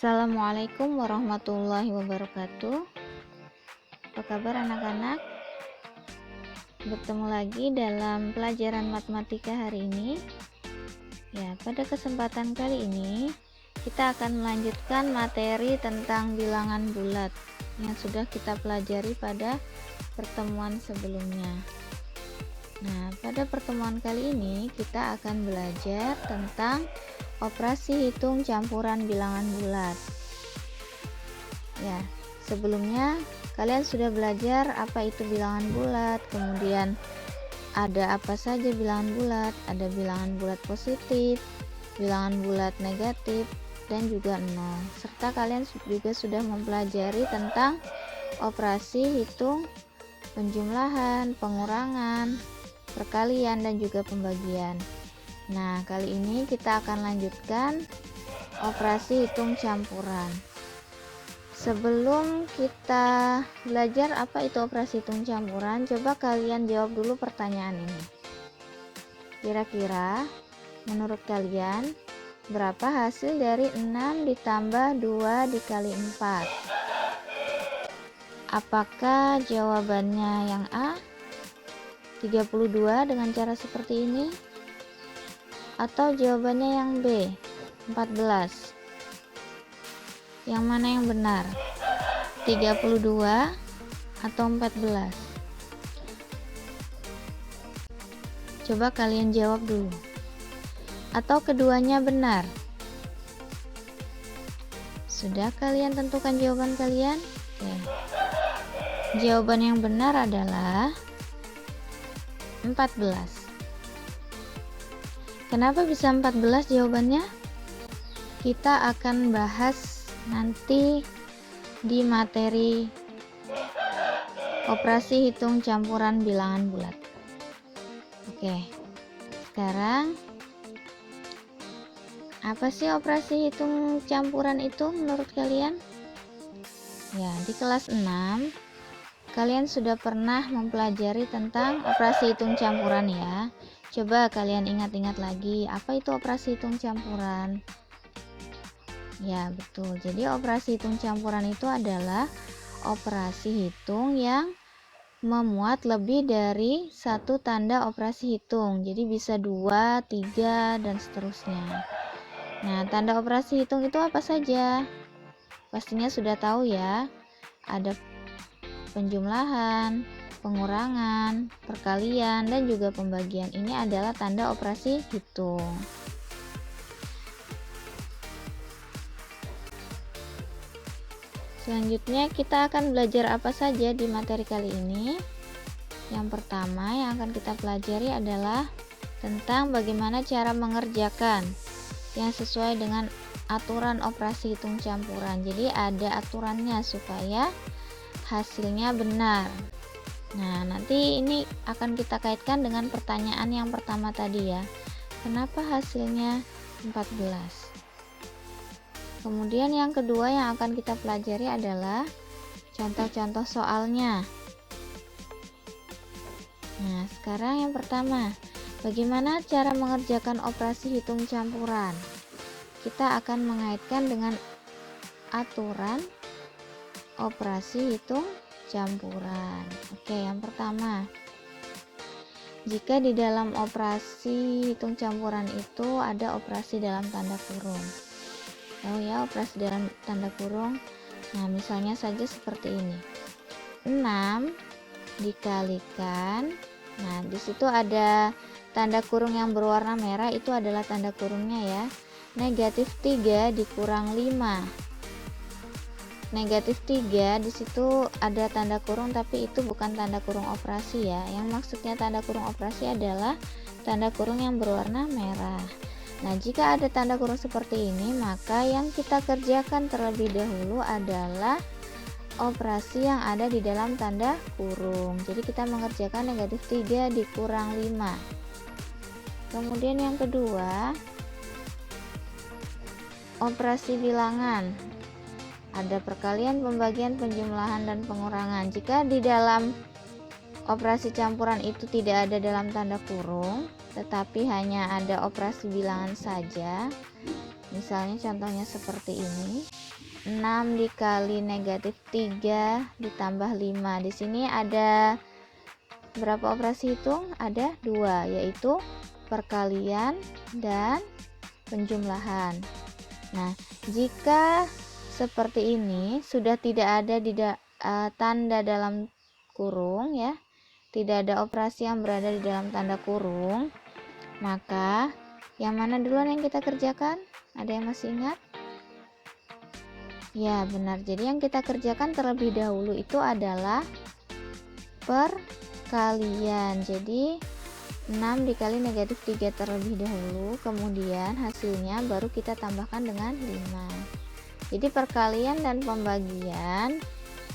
Assalamualaikum warahmatullahi wabarakatuh. Apa kabar anak-anak? Bertemu lagi dalam pelajaran matematika hari ini. Ya, pada kesempatan kali ini kita akan melanjutkan materi tentang bilangan bulat yang sudah kita pelajari pada pertemuan sebelumnya. Nah, pada pertemuan kali ini kita akan belajar tentang operasi hitung campuran bilangan bulat. Ya, sebelumnya kalian sudah belajar apa itu bilangan bulat, kemudian ada apa saja bilangan bulat, ada bilangan bulat positif, bilangan bulat negatif, dan juga nol. Serta kalian juga sudah mempelajari tentang operasi hitung penjumlahan, pengurangan, perkalian, dan juga pembagian. Nah, kali ini kita akan lanjutkan operasi hitung campuran. Sebelum kita belajar apa itu operasi hitung campuran, coba kalian jawab dulu pertanyaan ini. Kira-kira menurut kalian berapa hasil dari 6 ditambah 2 dikali 4? Apakah jawabannya yang A 32 dengan cara seperti ini? Atau jawabannya yang B 14? Yang mana yang benar? 32 atau 14? Coba kalian jawab dulu. Atau keduanya benar? Sudah kalian tentukan jawaban kalian? Oke. Jawaban yang benar adalah 14. Kenapa bisa 14 jawabannya? Kita akan bahas nanti di materi operasi hitung campuran bilangan bulat. Oke, sekarang apa sih operasi hitung campuran itu menurut kalian? Ya, di kelas 6 kalian sudah pernah mempelajari tentang operasi hitung campuran ya. Coba kalian ingat-ingat lagi, apa itu operasi hitung campuran? Ya, betul. Jadi operasi hitung campuran itu adalah operasi hitung yang memuat lebih dari satu tanda operasi hitung. Jadi bisa 2, 3, dan seterusnya. Nah, tanda operasi hitung itu apa saja? Pastinya sudah tahu ya. Ada penjumlahan, pengurangan, perkalian, dan juga pembagian. Ini adalah tanda operasi hitung. Selanjutnya kita akan belajar apa saja di materi kali ini. Yang pertama yang akan kita pelajari adalah tentang bagaimana cara mengerjakan yang sesuai dengan aturan operasi hitung campuran. Jadi ada aturannya supaya hasilnya benar. Nah, nanti ini akan kita kaitkan dengan pertanyaan yang pertama tadi ya. Kenapa hasilnya 14? Kemudian yang kedua yang akan kita pelajari adalah contoh-contoh soalnya. Nah, sekarang yang pertama, bagaimana cara mengerjakan operasi hitung campuran? Kita akan mengaitkan dengan aturan operasi hitung campuran. Oke, yang pertama, jika di dalam operasi hitung campuran itu ada operasi dalam tanda kurung. Tahu ya operasi dalam tanda kurung? Nah, misalnya saja seperti ini. 6 dikalikan. Nah, di situ ada tanda kurung yang berwarna merah, itu adalah tanda kurungnya ya. Negatif 3 dikurang 5. Negatif 3 di situ ada tanda kurung, tapi itu bukan tanda kurung operasi ya. Yang maksudnya tanda kurung operasi adalah tanda kurung yang berwarna merah. Nah, jika ada tanda kurung seperti ini, maka yang kita kerjakan terlebih dahulu adalah operasi yang ada di dalam tanda kurung. Jadi kita mengerjakan negatif 3 dikurang 5. Kemudian yang kedua, operasi bilangan. Ada perkalian, pembagian, penjumlahan, dan pengurangan. Jika di dalam operasi campuran itu tidak ada dalam tanda kurung, tetapi hanya ada operasi bilangan saja, Misalnya contohnya seperti ini. 6 dikali negatif 3 ditambah 5. Di sini ada berapa operasi hitung? Ada 2, yaitu perkalian dan penjumlahan. Nah, jika seperti ini sudah tidak ada tanda dalam kurung ya, tidak ada operasi yang berada di dalam tanda kurung, maka yang mana duluan yang kita kerjakan? Ada yang masih ingat? Ya, benar. Jadi yang kita kerjakan terlebih dahulu itu adalah perkalian. Jadi 6 dikali negatif 3 terlebih dahulu, kemudian hasilnya baru kita tambahkan dengan 5. Jadi perkalian dan pembagian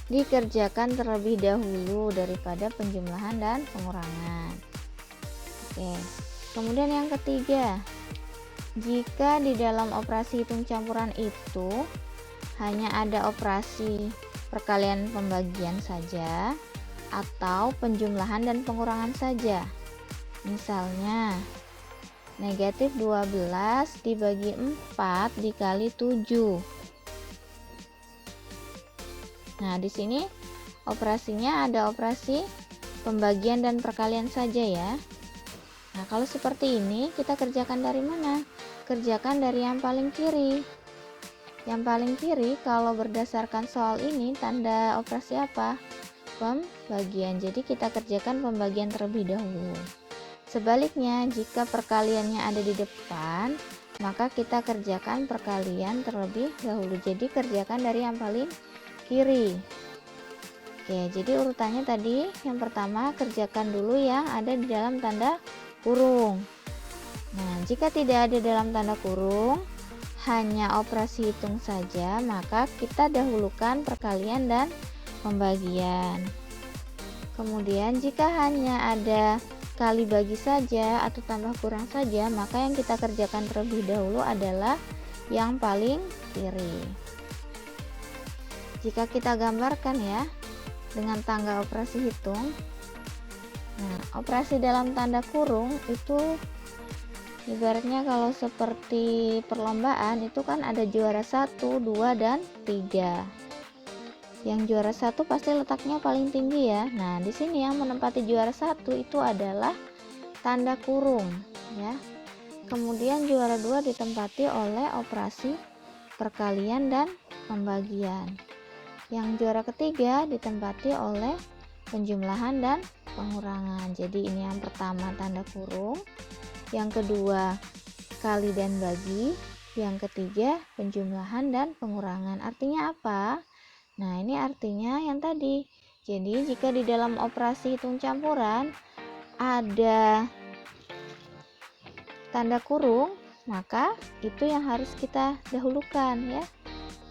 dikerjakan terlebih dahulu daripada penjumlahan dan pengurangan. Oke. Kemudian yang ketiga, jika di dalam operasi hitung campuran itu hanya ada operasi perkalian pembagian saja atau penjumlahan dan pengurangan saja. Misalnya negatif 12 dibagi 4 dikali 7. Nah, di sini operasinya ada operasi pembagian dan perkalian saja ya. Nah, kalau seperti ini kita kerjakan dari mana? Kerjakan dari yang paling kiri. Yang paling kiri kalau berdasarkan soal ini tanda operasi apa? Pembagian. Jadi kita kerjakan pembagian terlebih dahulu. Sebaliknya, jika perkaliannya ada di depan, maka kita kerjakan perkalian terlebih dahulu. Jadi kerjakan dari yang paling kiri. Oke, jadi urutannya tadi yang pertama kerjakan dulu yang ada di dalam tanda kurung. Nah, jika tidak ada dalam tanda kurung, hanya operasi hitung saja, maka kita dahulukan perkalian dan pembagian. Kemudian jika hanya ada kali bagi saja atau tambah kurang saja, maka yang kita kerjakan terlebih dahulu adalah yang paling kiri. Jika kita gambarkan ya dengan tangga operasi hitung, nah operasi dalam tanda kurung itu ibaratnya kalau seperti perlombaan itu kan ada juara 1, 2, dan 3. Yang juara 1 pasti letaknya paling tinggi ya. Nah, di sini yang menempati juara 1 itu adalah tanda kurung ya. Kemudian juara 2 ditempati oleh operasi perkalian dan pembagian. Yang juara ketiga ditempati oleh penjumlahan dan pengurangan. Jadi ini yang pertama tanda kurung, yang kedua kali dan bagi, yang ketiga penjumlahan dan pengurangan. Artinya apa? Nah, ini artinya yang tadi. Jadi jika di dalam operasi hitung campuran ada tanda kurung, maka itu yang harus kita dahulukan ya.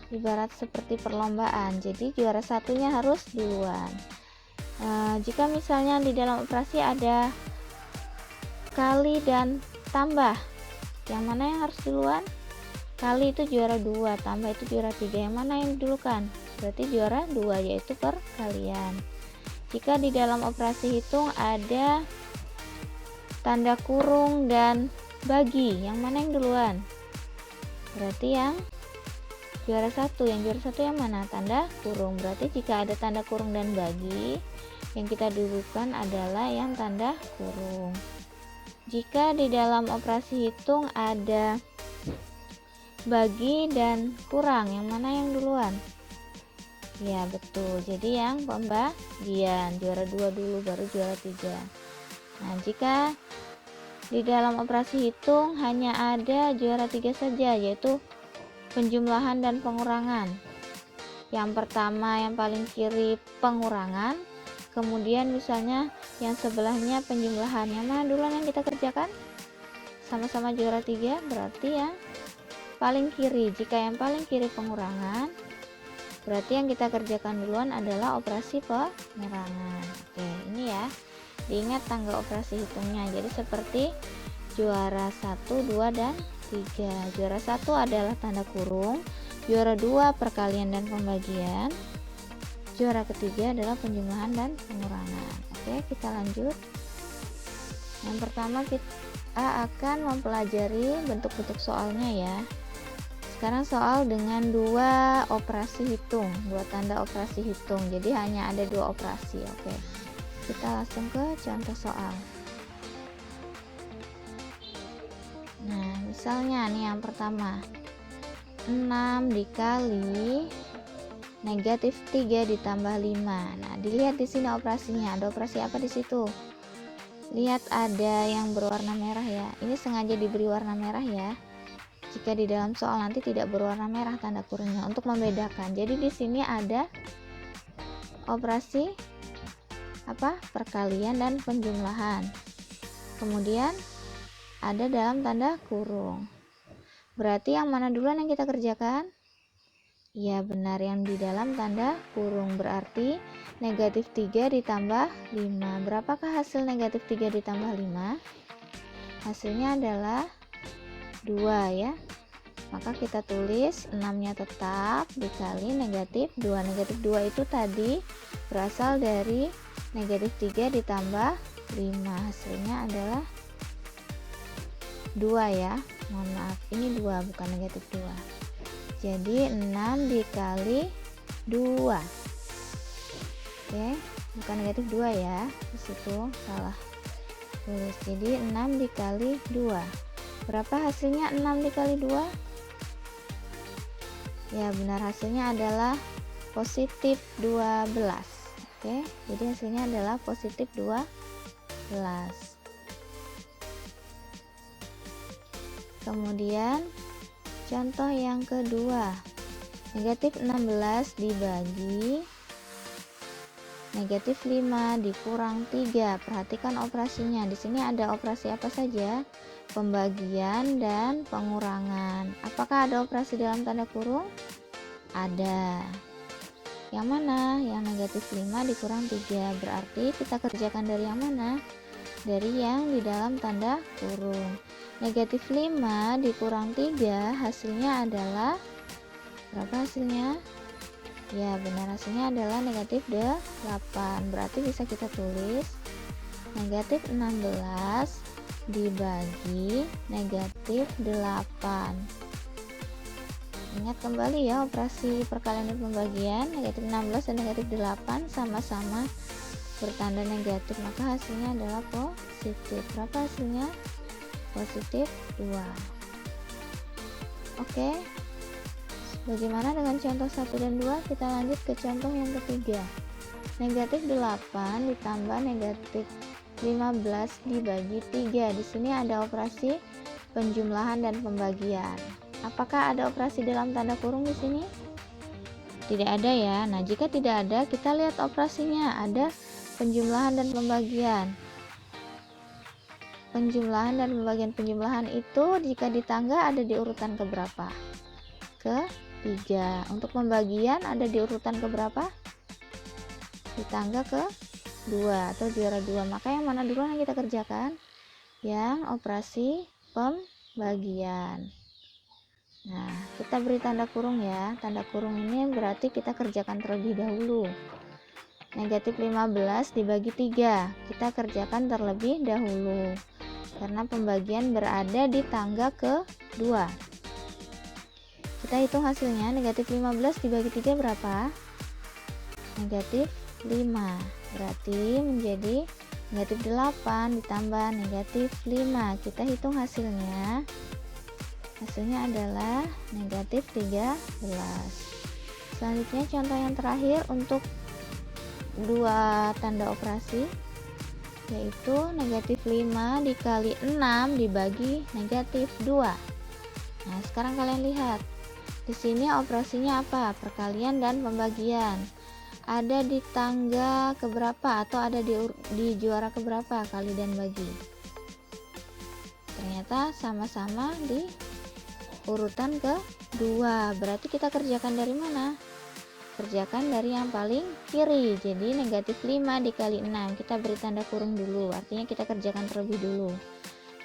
Ibarat seperti perlombaan. Jadi juara satunya harus duluan. Jika misalnya di dalam operasi ada kali dan tambah, yang mana yang harus duluan? Kali itu juara 2, tambah itu juara 3. Yang mana yang didulukan? Berarti juara 2, yaitu perkalian. Jika di dalam operasi hitung ada tanda kurung dan bagi, yang mana yang duluan? Berarti yang juara 1. Yang juara 1 yang mana? Tanda kurung. Berarti jika ada tanda kurung dan bagi, yang kita dulukan adalah yang tanda kurung. Jika di dalam operasi hitung ada bagi dan kurang, yang mana yang duluan? Ya betul, jadi yang pembagian, juara 2 dulu baru juara 3. Nah, jika di dalam operasi hitung hanya ada juara 3 saja, yaitu penjumlahan dan pengurangan. Yang pertama yang paling kiri pengurangan, kemudian misalnya yang sebelahnya penjumlahan. Yang mana duluan yang kita kerjakan? Sama-sama juara 3, berarti yang paling kiri. Jika yang paling kiri pengurangan, berarti yang kita kerjakan duluan adalah operasi pengurangan. Oke, ini ya. Diingat tangga operasi hitungnya. Jadi seperti juara 1, 2, dan 3. Juara 1 adalah tanda kurung, juara 2 perkalian dan pembagian, juara ketiga adalah penjumlahan dan pengurangan. Oke, kita lanjut. Yang pertama kita akan mempelajari bentuk-bentuk soalnya ya. sekarang soal dengan dua operasi hitung, dua tanda operasi hitung, jadi hanya ada dua operasi. Oke, kita langsung ke contoh soal. Nah, misalnya nih yang pertama, 6 dikali negatif 3 ditambah 5. Nah, dilihat di sini operasinya, ada operasi apa di situ? Lihat ada yang berwarna merah ya. Ini sengaja diberi warna merah ya. Jika di dalam soal nanti tidak berwarna merah tanda kurungnya untuk membedakan. Jadi di sini ada operasi apa? Perkalian dan penjumlahan. Kemudian ada dalam tanda kurung. Berarti yang mana duluan yang kita kerjakan? Ya benar, yang di dalam tanda kurung. Berarti negatif 3 ditambah 5. Berapakah hasil negatif 3 ditambah 5? Hasilnya adalah 2 ya. Maka kita tulis 6-nya tetap dikali negatif 2. Negatif 2 itu tadi berasal dari negatif 3 ditambah 5. Hasilnya adalah 2 ya. Mohon maaf, ini 2 bukan negatif 2. Jadi 6 dikali 2. Oke, bukan negatif 2 ya. Di situ salah tulis. Jadi 6 dikali 2. Berapa hasilnya 6 dikali 2? Ya benar, hasilnya adalah positif 12. Oke, jadi hasilnya adalah positif 12. Kemudian contoh yang kedua, negatif 16 dibagi negatif 5 dikurang 3. Perhatikan operasinya. Di sini ada operasi apa saja? Pembagian dan pengurangan. Apakah ada operasi dalam tanda kurung? Ada. Yang mana? Yang negatif 5 dikurang 3. Berarti kita kerjakan dari yang mana? Dari yang di dalam tanda kurung. Negatif 5 dikurang 3 hasilnya adalah berapa hasilnya? Ya benar, hasilnya adalah negatif 8. Berarti bisa kita tulis negatif 16 dibagi negatif 8. Ingat kembali ya operasi perkalian dan pembagian. Negatif 16 dan negatif 8 sama-sama bertanda negatif, maka hasilnya adalah positif. Berapa hasilnya? Positif 2. Oke, bagaimana dengan contoh 1 dan 2? Kita lanjut ke contoh yang ketiga. Negatif 8 ditambah negatif 15 dibagi 3. Di sini ada operasi penjumlahan dan pembagian. Apakah ada operasi dalam tanda kurung di sini? Tidak ada ya. Nah, jika tidak ada, kita lihat operasinya. Ada penjumlahan dan pembagian. Penjumlahan dan pembagian. Penjumlahan itu jika di tangga ada di urutan keberapa? Ke-3. Untuk pembagian ada di urutan keberapa? Di tangga ke-2 atau juara 2. Maka yang mana duluan yang kita kerjakan? Yang operasi pembagian. Nah, kita beri tanda kurung ya. Tanda kurung ini berarti kita kerjakan terlebih dahulu. Negatif 15 dibagi 3. Kita kerjakan terlebih dahulu. Karena pembagian berada di tangga ke-2. Kita hitung hasilnya. Negatif 15 dibagi 3 berapa? Negatif 5. Berarti menjadi negatif 8 ditambah negatif 5. Kita hitung hasilnya. Hasilnya adalah negatif 13. Selanjutnya contoh yang terakhir untuk dua tanda operasi, yaitu negatif 5 dikali 6 dibagi negatif 2. Nah, sekarang kalian lihat. Di sini operasinya apa? Perkalian dan pembagian. Ada di tangga keberapa atau ada di juara keberapa kali dan bagi? Ternyata sama-sama di urutan ke-2. Berarti kita kerjakan dari mana? Kerjakan dari yang paling kiri. Jadi negatif 5 dikali 6. Kita beri tanda kurung dulu. Artinya kita kerjakan terlebih dulu.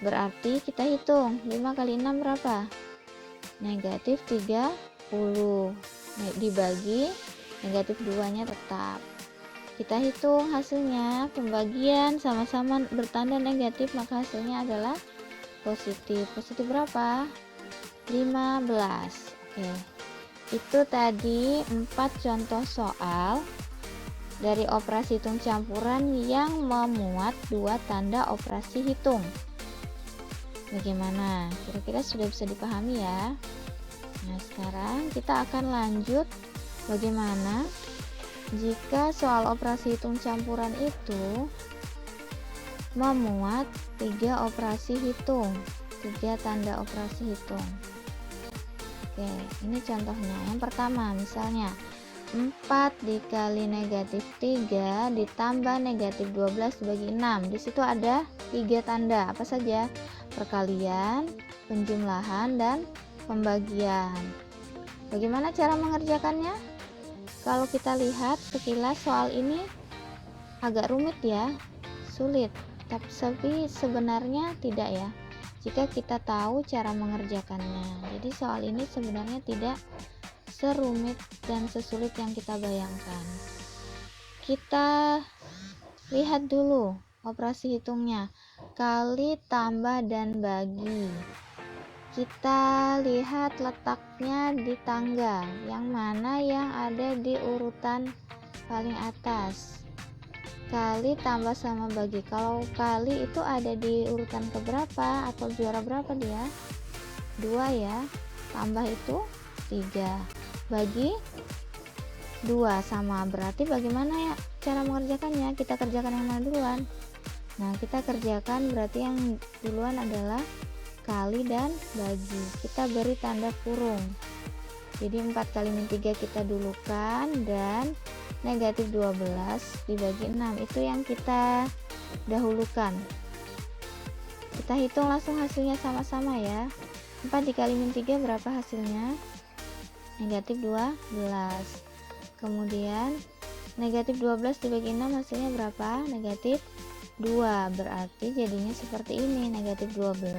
Berarti kita hitung 5 kali 6 berapa? Negatif 30. Dibagi negatif 2-nya tetap. Kita hitung hasilnya. Pembagian sama-sama bertanda negatif, maka hasilnya adalah positif. Positif berapa? 15. Oke, itu tadi 4 contoh soal dari operasi hitung campuran yang memuat dua tanda operasi hitung. Bagaimana? Kira-kira sudah bisa dipahami ya? Nah, sekarang kita akan lanjut bagaimana jika soal operasi hitung campuran itu memuat 3 operasi hitung, 3 tanda operasi hitung. Oke, ini contohnya. Yang pertama, misalnya 4 dikali negatif 3 ditambah negatif 12 dibagi 6. Di situ ada 3 tanda. Apa saja? Perkalian, penjumlahan, dan pembagian. Bagaimana cara mengerjakannya? Kalau kita lihat sekilas soal ini agak rumit ya, sulit. Tapi sebenarnya tidak ya, jika kita tahu cara mengerjakannya. Jadi soal ini sebenarnya tidak serumit dan sesulit yang kita bayangkan. Kita lihat dulu operasi hitungnya, kali, tambah, dan bagi. Kita lihat letaknya di tangga, yang mana yang ada di urutan paling atas. Kali, tambah, sama bagi. Kalau kali itu ada di urutan keberapa atau juara berapa dia? 2 ya. Tambah itu 3. Bagi 2 sama, berarti bagaimana ya cara mengerjakannya? Kita kerjakan yang mana duluan? Nah, kita kerjakan berarti yang duluan adalah kali dan bagi. Kita beri tanda kurung. Jadi 4 kali min 3 kita dulukan, dan negatif 12 dibagi 6 itu yang kita dahulukan. Kita hitung langsung hasilnya sama-sama ya. 4 dikali min 3 berapa hasilnya? Negatif 12. Kemudian negatif 12 dibagi 6 hasilnya berapa? Negatif 2. Berarti jadinya seperti ini, negatif 12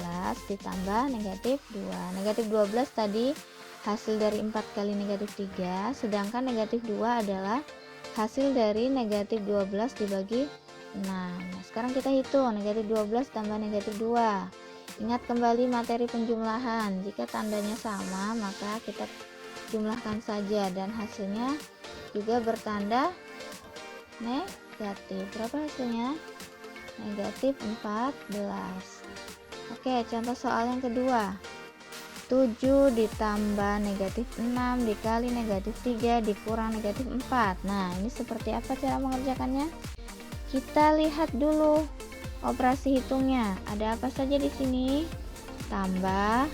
ditambah negatif 2. Negatif 12 tadi hasil dari 4 kali negatif 3, sedangkan negatif 2 adalah hasil dari negatif 12 dibagi 6. Nah, sekarang kita hitung negatif 12 tambah negatif 2. Ingat kembali materi penjumlahan, jika tandanya sama maka kita jumlahkan saja dan hasilnya juga bertanda negatif. Berapa hasilnya? Negatif 14. Oke, contoh soal yang kedua. 7 ditambah negatif 6 dikali negatif 3 dikurang negatif 4. Nah, ini seperti apa cara mengerjakannya? Kita lihat dulu operasi hitungnya. Ada apa saja di sini? Tambah,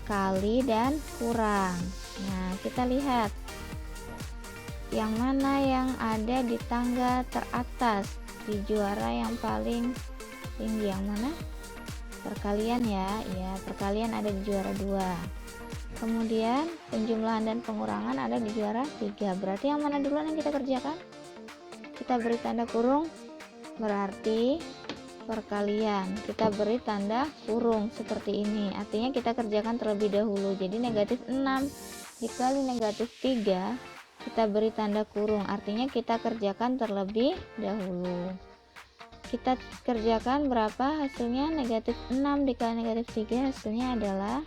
kali, dan kurang. Nah, kita lihat yang mana yang ada di tangga teratas, di juara yang paling tinggi. Yang mana? Perkalian ya. Ya, perkalian ada di juara 2. Kemudian penjumlahan dan pengurangan ada di juara 3. Berarti yang mana duluan yang kita kerjakan? Kita beri tanda kurung, berarti perkalian. Kita beri tanda kurung seperti ini. Artinya kita kerjakan terlebih dahulu. Jadi negatif 6 dikali negatif 3 kita beri tanda kurung, artinya kita kerjakan terlebih dahulu. Kita kerjakan berapa hasilnya? Negatif 6 dikali negatif 3 hasilnya adalah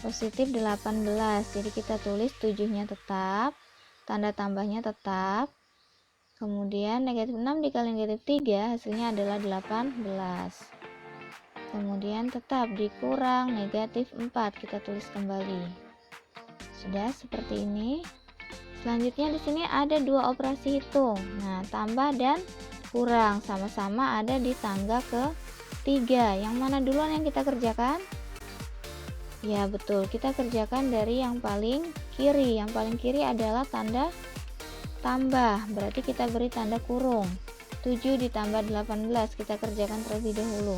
positif 18. Jadi kita tulis 7 nya tetap, tanda tambahnya tetap, kemudian negatif 6 dikali negatif 3 hasilnya adalah 18. Kemudian tetap dikurang negatif 4, kita tulis kembali. Sudah seperti ini. Selanjutnya di sini ada 2 operasi hitung. Nah, tambah dan kurang sama-sama ada di tangga ke-3. Yang mana duluan yang kita kerjakan? Ya, betul. Kita kerjakan dari yang paling kiri. Yang paling kiri adalah tanda tambah. Berarti kita beri tanda kurung. 7 ditambah 18 kita kerjakan terlebih dahulu.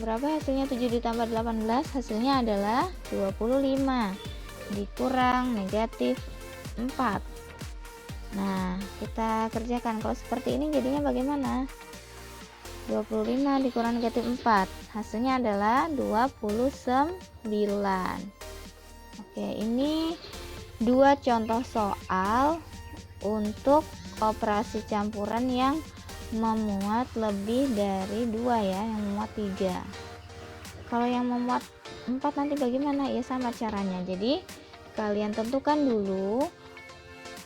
Berapa hasilnya 7 ditambah 18? Hasilnya adalah 25 dikurang negatif 4. Nah, kita kerjakan. Kalau seperti ini jadinya bagaimana? 25 dikurang negatif 4 hasilnya adalah 29. Oke, ini 2 contoh soal untuk operasi campuran yang memuat lebih dari 2 ya, yang memuat 3. Kalau yang memuat 4 nanti bagaimana? Ya sama caranya. Jadi kalian tentukan dulu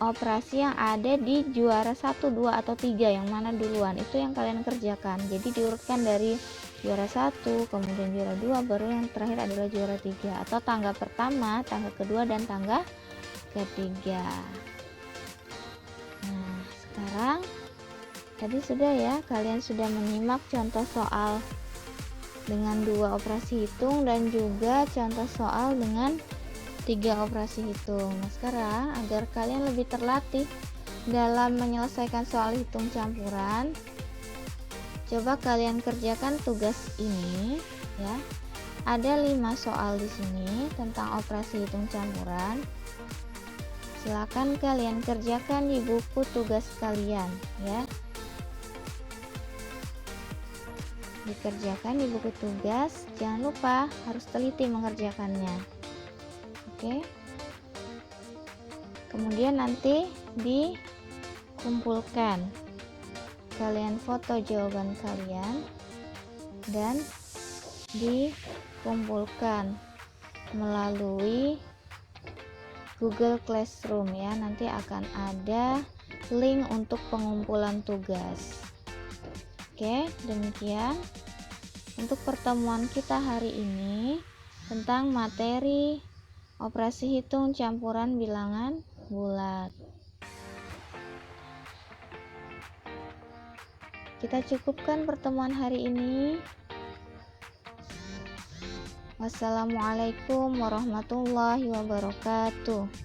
operasi yang ada di juara 1, 2 atau 3, yang mana duluan, itu yang kalian kerjakan. Jadi diurutkan dari juara 1, kemudian juara 2, baru yang terakhir adalah juara 3, atau tangga pertama, tangga kedua, dan tangga ketiga. Nah, sekarang tadi sudah ya, kalian sudah menyimak contoh soal dengan 2 operasi hitung dan juga contoh soal dengan 3 operasi hitung. Nah, sekarang agar kalian lebih terlatih dalam menyelesaikan soal hitung campuran, coba kalian kerjakan tugas ini ya. Ada 5 soal di sini tentang operasi hitung campuran. Silakan kalian kerjakan di buku tugas kalian ya. Dikerjakan di buku tugas, jangan lupa harus teliti mengerjakannya. Oke. Kemudian nanti dikumpulkan. Kalian foto jawaban kalian dan dikumpulkan melalui Google Classroom ya. Nanti akan ada link untuk pengumpulan tugas. Oke, demikian untuk pertemuan kita hari ini tentang materi operasi hitung campuran bilangan bulat. Kita cukupkan pertemuan hari ini. Wassalamualaikum warahmatullahi wabarakatuh.